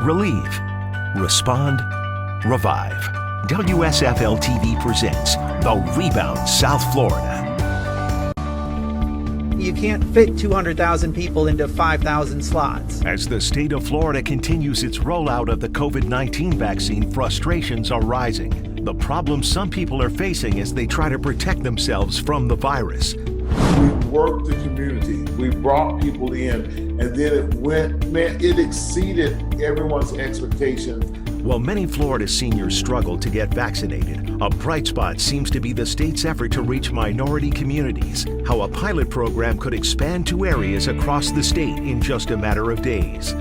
Relieve, Respond, Revive. WSFL-TV presents The Rebound, South Florida. You can't fit 200,000 people into 5,000 slots. As the state of Florida continues its rollout of the COVID-19 vaccine, frustrations are rising. The problem some people are facing as they try to protect themselves from the virus. We worked the community. We brought people in, and then it exceeded everyone's expectations. While many Florida seniors struggle to get vaccinated, a bright spot seems to be the state's effort to reach minority communities. How a pilot program could expand to areas across the state in just a matter of days.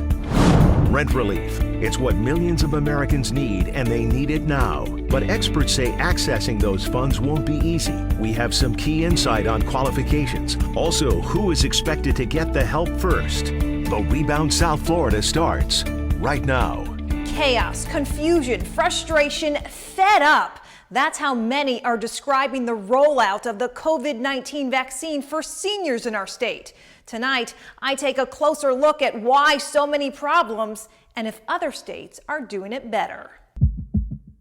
Rent relief. It's what millions of Americans need, and they need it now. But experts say accessing those funds won't be easy. We have some key insight on qualifications. Also, who is expected to get the help first? The Rebound South Florida starts right now. Chaos, confusion, frustration, fed up. That's how many are describing the rollout of the COVID-19 vaccine for seniors in our state. Tonight, I take a closer look at why so many problems and if other states are doing it better.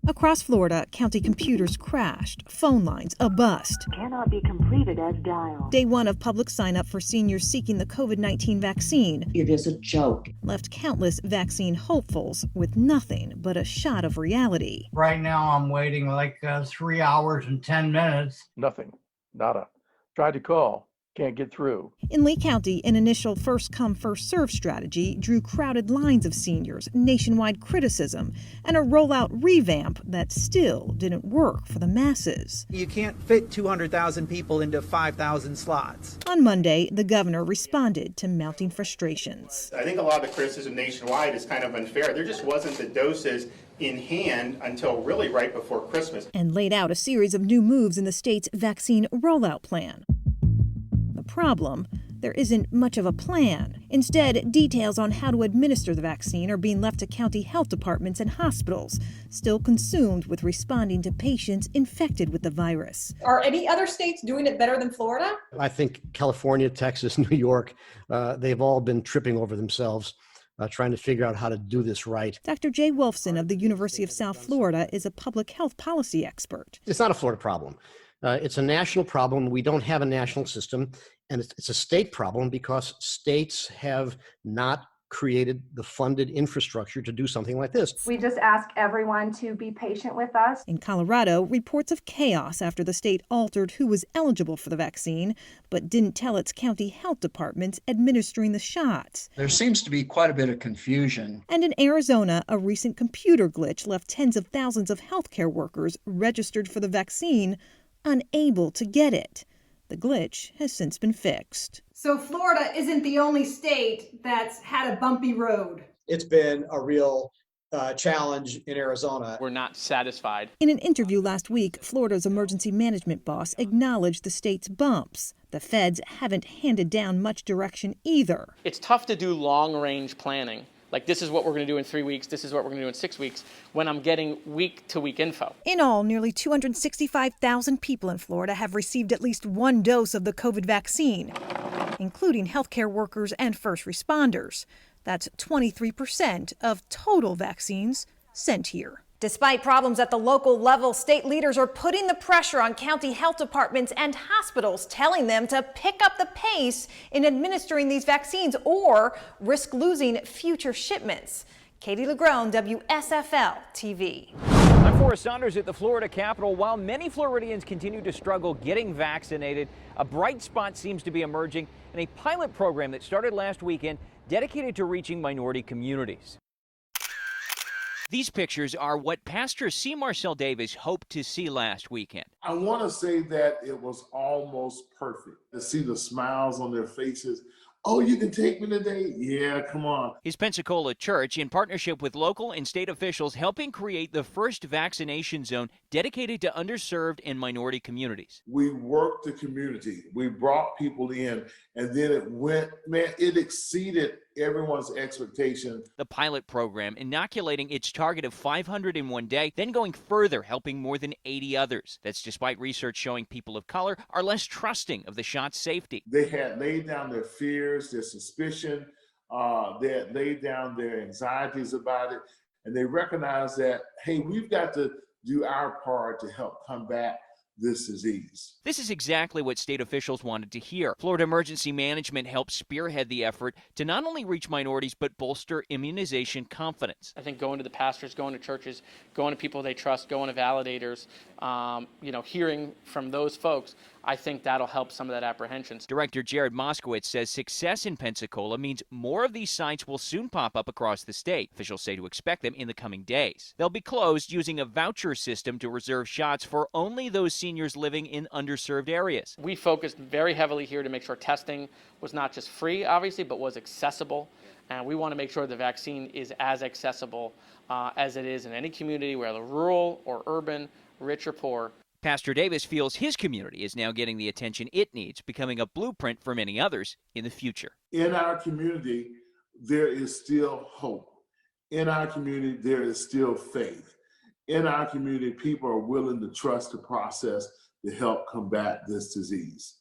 Across Florida, county computers crashed, phone lines a bust. Cannot be completed as dialed. Day one of public sign-up for seniors seeking the COVID-19 vaccine. It is a joke. Left countless vaccine hopefuls with nothing but a shot of reality. Right now, I'm waiting like 3 hours and 10 minutes. Nothing. Nada. Tried to call. Can't get through. In Lee County, an initial first-come, first-served strategy drew crowded lines of seniors, nationwide criticism, and a rollout revamp that still didn't work for the masses. You can't fit 200,000 people into 5,000 slots. On Monday, the governor responded to mounting frustrations. I think a lot of the criticism nationwide is kind of unfair. There just wasn't the doses in hand until really right before Christmas. And laid out a series of new moves in the state's vaccine rollout plan. Problem, there isn't much of a plan. Instead, details on how to administer the vaccine are being left to county health departments and hospitals, still consumed with responding to patients infected with the virus. Are any other states doing it better than Florida? I think California, Texas, New York, they've all been tripping over themselves, trying to figure out how to do this right. Dr. Jay Wolfson of the University of South Florida is a public health policy expert. It's not a Florida problem. It's a national problem. We don't have a national system, and it's a state problem because states have not created the funded infrastructure to do something like this. We just ask everyone to be patient with us. In Colorado, reports of chaos after the state altered who was eligible for the vaccine, but didn't tell its county health departments administering the shots. There seems to be quite a bit of confusion. And in Arizona, a recent computer glitch left tens of thousands of healthcare workers registered for the vaccine unable to get it. The glitch has since been fixed. So Florida isn't the only state that's had a bumpy road. It's been a real challenge in Arizona. We're not satisfied. In an interview last week, Florida's emergency management boss acknowledged the state's bumps. The feds haven't handed down much direction either. It's tough to do long-range planning. Like, this is what we're going to do in 3 weeks, this is what we're going to do in 6 weeks, when I'm getting week-to-week info. In all, nearly 265,000 people in Florida have received at least one dose of the COVID vaccine, including healthcare workers and first responders. That's 23% of total vaccines sent here. Despite problems at the local level, state leaders are putting the pressure on county health departments and hospitals, telling them to pick up the pace in administering these vaccines or risk losing future shipments. Katie LeGrone, WSFL TV. I'm Forrest Saunders at the Florida Capitol. While many Floridians continue to struggle getting vaccinated, a bright spot seems to be emerging in a pilot program that started last weekend dedicated to reaching minority communities. These pictures are what Pastor C. Marcel Davis hoped to see last weekend. I want to say that it was almost perfect to see the smiles on their faces. Oh, you can take me today? Yeah, come on. His Pensacola church, in partnership with local and state officials, helping create the first vaccination zone dedicated to underserved and minority communities. We worked the community. We brought people in, and then it exceeded everyone's expectations. The pilot program inoculating its target of 500 in one day, then going further, helping more than 80 others. That's despite research showing people of color are less trusting of the shot's safety. They had laid down their fears, their suspicion, They had laid down their anxieties about it, and they recognize that, hey, we've got to do our part to help combat this disease. This is exactly what state officials wanted to hear. Florida Emergency Management helped spearhead the effort to not only reach minorities, but bolster immunization confidence. I think going to the pastors, going to churches, going to people they trust, going to validators, hearing from those folks, I think that'll help some of that apprehension. Director Jared Moskowitz says success in Pensacola means more of these sites will soon pop up across the state. Officials say to expect them in the coming days. They'll be closed using a voucher system to reserve shots for only those seniors living in underserved areas. We focused very heavily here to make sure testing was not just free, obviously, but was accessible. And we want to make sure the vaccine is as accessible as it is in any community, whether rural or urban, rich or poor. Pastor Davis feels his community is now getting the attention it needs, becoming a blueprint for many others in the future. In our community, there is still hope. In our community, there is still faith. In our community, people are willing to trust the process to help combat this disease.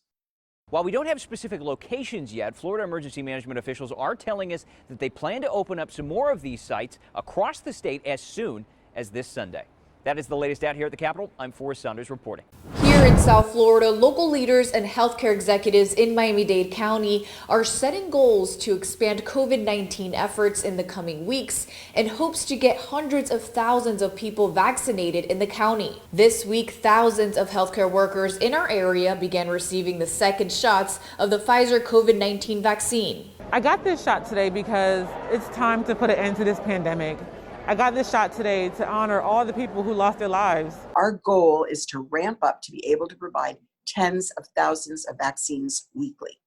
While we don't have specific locations yet, Florida Emergency Management officials are telling us that they plan to open up some more of these sites across the state as soon as this Sunday. That is the latest out here at the Capitol. I'm Forrest Saunders reporting. Here in South Florida, local leaders and healthcare executives in Miami-Dade County are setting goals to expand COVID-19 efforts in the coming weeks in hopes to get hundreds of thousands of people vaccinated in the county. This week, thousands of healthcare workers in our area began receiving the second shots of the Pfizer COVID-19 vaccine. I got this shot today because it's time to put an end to this pandemic. I got this shot today to honor all the people who lost their lives. Our goal is to ramp up to be able to provide tens of thousands of vaccines weekly,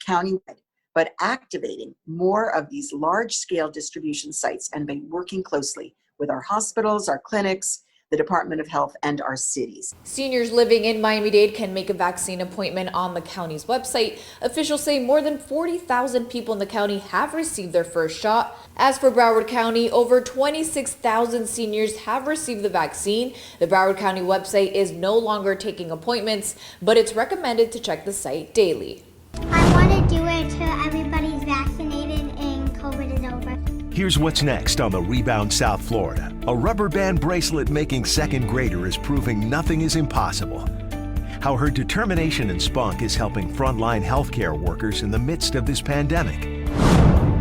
countywide, but activating more of these large-scale distribution sites and by working closely with our hospitals, our clinics, the Department of Health, and our cities. Seniors living in Miami-Dade can make a vaccine appointment on the county's website. Officials say more than 40,000 people in the county have received their first shot. As for Broward County, over 26,000 seniors have received the vaccine. The Broward County website is no longer taking appointments, but it's recommended to check the site daily. I want to do it till everybody's vaccinated and COVID is over. Here's what's next on the Rebound South Florida. A rubber band bracelet making second grader is proving nothing is impossible. How her determination and spunk is helping frontline healthcare workers in the midst of this pandemic.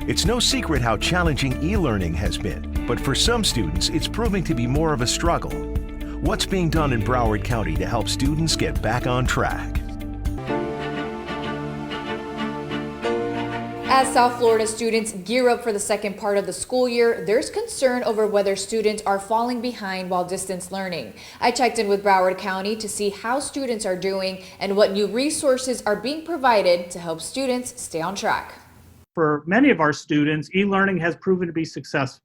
It's no secret how challenging e-learning has been, but for some students, it's proving to be more of a struggle. What's being done in Broward County to help students get back on track? As South Florida students gear up for the second part of the school year, there's concern over whether students are falling behind while distance learning. I checked in with Broward County to see how students are doing and what new resources are being provided to help students stay on track. For many of our students, e-learning has proven to be successful,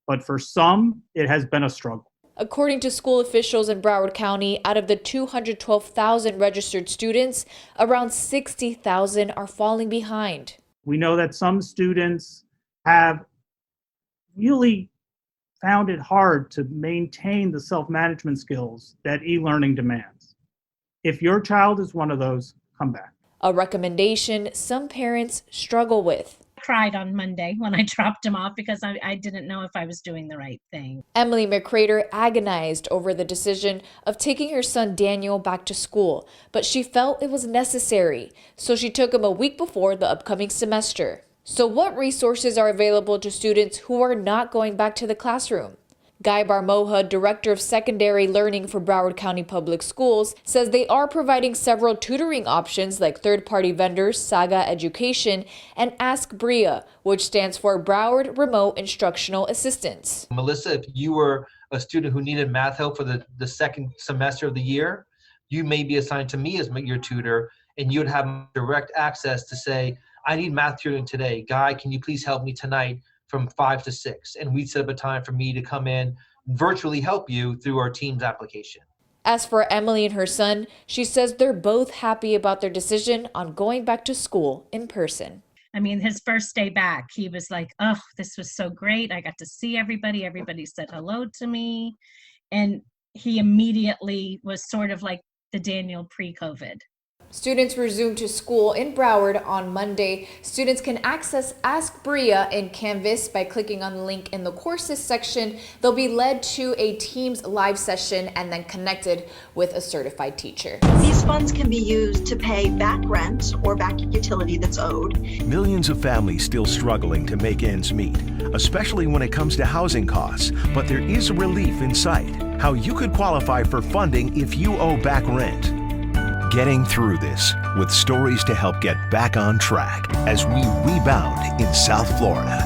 but for some, it has been a struggle. According to school officials in Broward County, out of the 212,000 registered students, around 60,000 are falling behind. We know that some students have really found it hard to maintain the self-management skills that e-learning demands. If your child is one of those, come back. A recommendation some parents struggle with. I cried on Monday when I dropped him off because I didn't know if I was doing the right thing. Emily McCrader agonized over the decision of taking her son Daniel back to school, but she felt it was necessary, so she took him a week before the upcoming semester. So what resources are available to students who are not going back to the classroom? Guy Barmoha, Director of Secondary Learning for Broward County Public Schools, says they are providing several tutoring options like third-party vendors, Saga Education, and Ask Bria, which stands for Broward Remote Instructional Assistance. Melissa, if you were a student who needed math help for the second semester of the year, you may be assigned to me as your tutor, and you'd have direct access to say, I need math tutoring today. Guy, can you please help me tonight from 5 to 6? And we'd set up a time for me to come in, virtually help you through our Teams application. As for Emily and her son, she says they're both happy about their decision on going back to school in person. I mean, his first day back, he was like, oh, this was so great. I got to see everybody. Everybody said hello to me. And he immediately was sort of like the Daniel pre-COVID. Students resumed to school in Broward on Monday. Students can access Ask Bria in Canvas by clicking on the link in the courses section. They'll be led to a Teams live session and then connected with a certified teacher. These funds can be used to pay back rent or back utility that's owed. Millions of families still struggling to make ends meet, especially when it comes to housing costs. But there is relief in sight. How you could qualify for funding if you owe back rent. Getting through this with stories to help get back on track as we rebound in South Florida.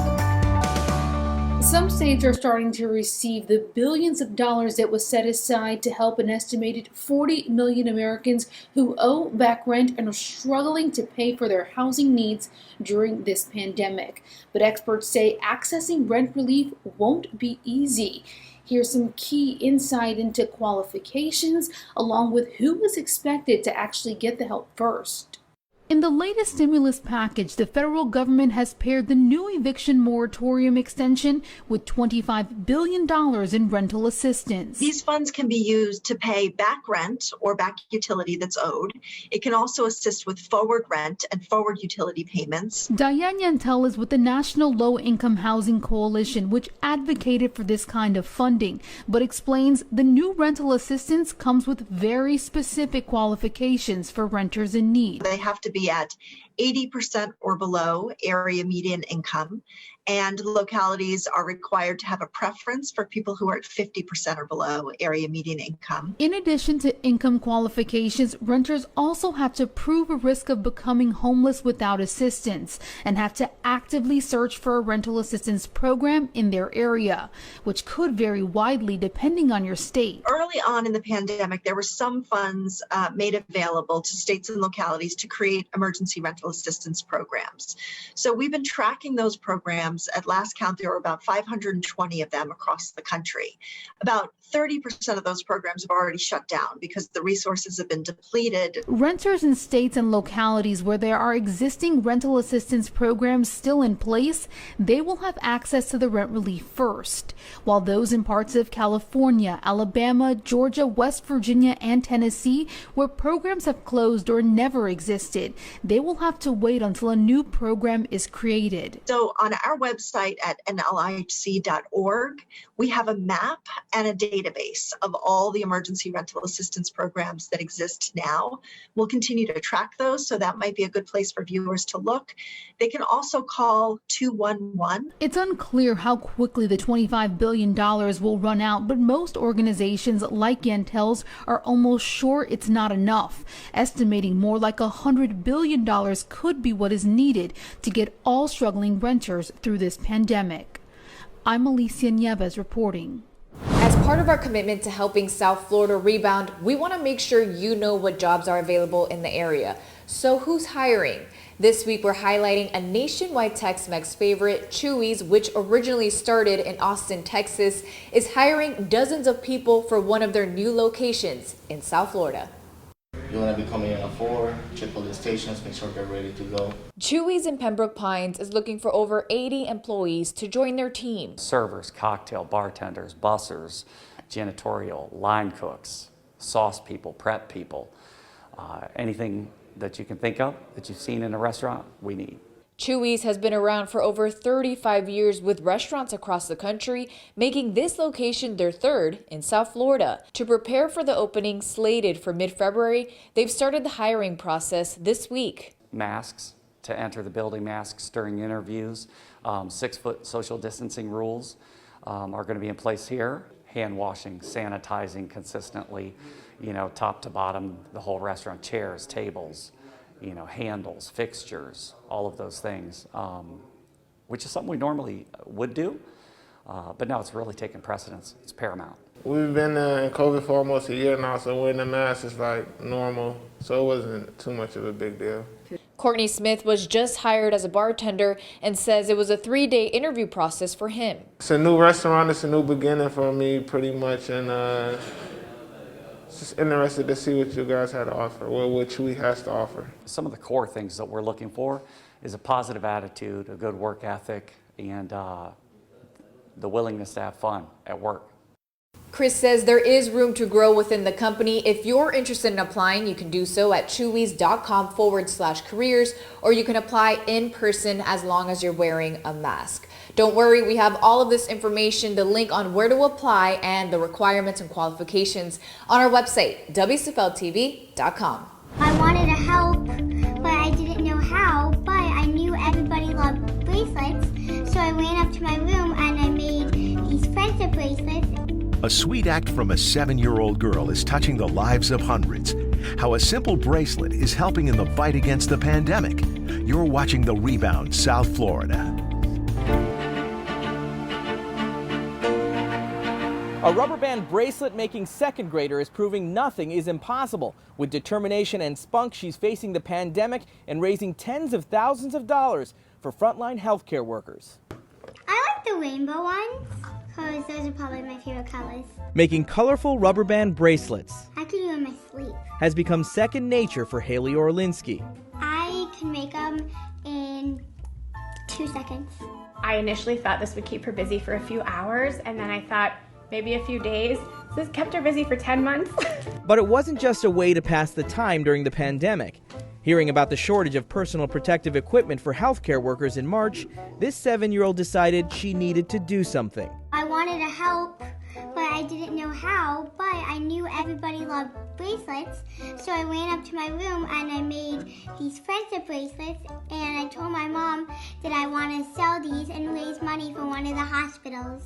Some states are starting to receive the billions of dollars that was set aside to help an estimated 40 million Americans who owe back rent and are struggling to pay for their housing needs during this pandemic. But experts say accessing rent relief won't be easy. Here's some key insight into qualifications, along with who is expected to actually get the help first. In the latest stimulus package, the federal government has paired the new eviction moratorium extension with $25 billion in rental assistance. These funds can be used to pay back rent or back utility that's owed. It can also assist with forward rent and forward utility payments. Diane Yantel is with the National Low Income Housing Coalition, which advocated for this kind of funding, but explains the new rental assistance comes with very specific qualifications for renters in need. They have to be at 80% or below area median income, and localities are required to have a preference for people who are at 50% or below area median income. In addition to income qualifications, renters also have to prove a risk of becoming homeless without assistance and have to actively search for a rental assistance program in their area, which could vary widely depending on your state. Early on in the pandemic, there were some funds made available to states and localities to create emergency rental assistance programs. So we've been tracking those programs. At last count, there were about 520 of them across the country. About 30% of those programs have already shut down because the resources have been depleted. Renters in states and localities where there are existing rental assistance programs still in place, they will have access to the rent relief first, while those in parts of California, Alabama, Georgia, West Virginia, and Tennessee, where programs have closed or never existed, they will have to wait until a new program is created. So on our website at nlihc.org, we have a map and a database of all the emergency rental assistance programs that exist now. We'll continue to track those, so that might be a good place for viewers to look. They can also call 211. It's unclear how quickly the $25 billion will run out, but most organizations like Yantel's are almost sure it's not enough, estimating more like $100 billion could be what is needed to get all struggling renters through this pandemic. I'm Alicia Nieves reporting. As part of our commitment to helping South Florida rebound, we want to make sure you know what jobs are available in the area. So who's hiring? This week we're highlighting a nationwide Tex-Mex favorite, Chuy's, which originally started in Austin, Texas, is hiring dozens of people for one of their new locations in South Florida. You want to be coming in at 4, check all the stations, make sure they're ready to go. Chuy's in Pembroke Pines is looking for over 80 employees to join their team. Servers, cocktail bartenders, bussers, janitorial, line cooks, sauce people, prep people, anything that you can think of that you've seen in a restaurant, we need. Chuy's has been around for over 35 years with restaurants across the country, making this location their third in South Florida. To prepare for the opening slated for mid-February, they've started the hiring process this week. Masks, to enter the building, masks during interviews, 6-foot social distancing rules are going to be in place here. Hand washing, sanitizing consistently, top to bottom, the whole restaurant, chairs, tables, handles, fixtures, all of those things, which is something we normally would do, but now it's really taken precedence. It's paramount. We've been in COVID for almost a year now, so wearing the mask is like normal, so it wasn't too much of a big deal. Courtney Smith was just hired as a bartender and says it was a 3-day interview process for him. It's a new restaurant, it's a new beginning for me pretty much, and just interested to see what you guys had to offer, what Chewy has to offer. Some of the core things that we're looking for is a positive attitude, a good work ethic, and the willingness to have fun at work. Chris says there is room to grow within the company. If you're interested in applying, you can do so at chewies.com/careers, or you can apply in person as long as you're wearing a mask. Don't worry, we have all of this information, the link on where to apply and the requirements and qualifications on our website, wcfltv.com. I wanted to help, but I didn't know how, but I knew everybody loved bracelets, so I ran up to my room and I made these friendship bracelets. A sweet act from a 7-year-old girl is touching the lives of hundreds. How a simple bracelet is helping in the fight against the pandemic. You're watching The Rebound, South Florida. A rubber band bracelet making second grader is proving nothing is impossible. With determination and spunk, she's facing the pandemic and raising tens of thousands of dollars for frontline healthcare workers. I like the rainbow ones, because those are probably my favorite colors. Making colorful rubber band bracelets I could do it in my sleep. has become second nature for HAYLEY Orlinsky. I can make them in 2 seconds. I initially thought this would keep her busy for a few hours, and then I thought maybe a few days. This kept her busy for 10 months. But it wasn't just a way to pass the time during the pandemic. Hearing about the shortage of personal protective equipment for healthcare workers in March, this 7-year-old decided she needed to do something. I wanted to help, but I didn't know how, but I knew everybody loved bracelets, so I ran up to my room and I made these friendship bracelets, and I told my mom that I want to sell these and raise money for one of the hospitals.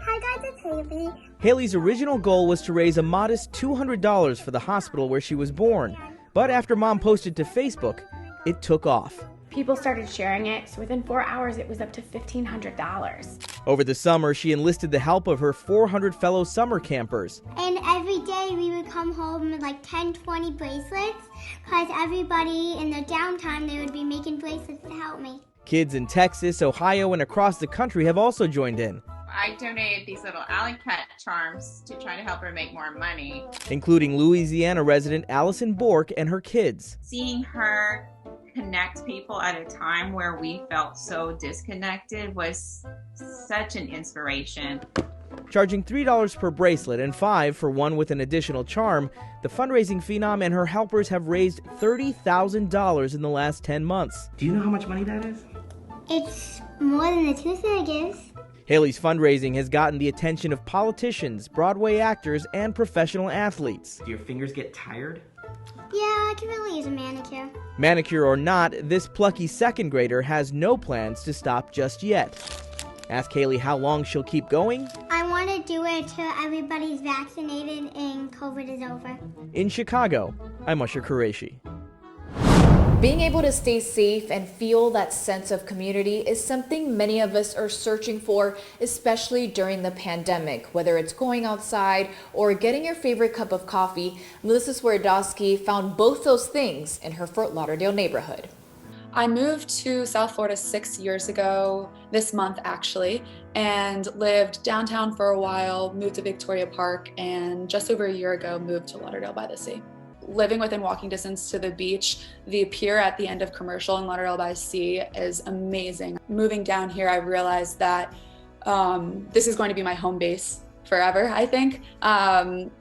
Hi guys, it's Hayley. HAYLEY's original goal was to raise a modest $200 for the hospital where she was born. But after Mom posted to Facebook, it took off. People started sharing it, so within 4 hours it was up to $1,500. Over the summer, she enlisted the help of her 400 fellow summer campers. And every day we would come home with like 10, 20 bracelets, because everybody in their downtime, they would be making bracelets to help me. Kids in Texas, Ohio, and across the country have also joined in, I donated these little alley cat charms to try to help her make more money. including Louisiana resident Allison Bork and her kids. Seeing her connect people at a time where we felt so disconnected was such an inspiration. Charging $3 per bracelet and $5 for one with an additional charm, the fundraising phenom and her helpers have raised $30,000 in the last 10 months. Do you know how much money that is? It's more than the Tuesday gives. HAYLEY's fundraising has gotten the attention of politicians, Broadway actors, and professional athletes. Do your fingers get tired? Yeah, I can really use a manicure. Manicure or not, this plucky second grader has no plans to stop just yet. Ask HAYLEY how long she'll keep going. I want to do it till everybody's vaccinated and COVID is over. In Chicago, I'm Usher Qureshi. Being able to stay safe and feel that sense of community is something many of us are searching for, especially during the pandemic. Whether it's going outside or getting your favorite cup of coffee, Melissa Swerdowski found both those things in her Fort Lauderdale neighborhood. I moved to South Florida 6 years ago, this month actually, and lived downtown for a while, moved to Victoria Park, and just over a year ago moved to Lauderdale by the Sea. Living within walking distance to the beach, the pier at the end of Commercial in Lauderdale by the Sea is amazing. Moving down here, I realized that this is going to be my home base forever, I think.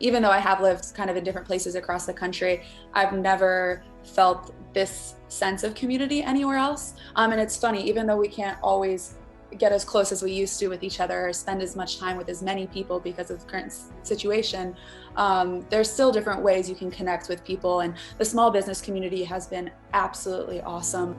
Even though I have lived kind of in different places across the country, I've never felt this sense of community anywhere else. And it's funny, even though we can't always get as close as we used to with each other or spend as much time with as many people because of the current situation, there's still different ways you can connect with people, and the small business community has been absolutely awesome.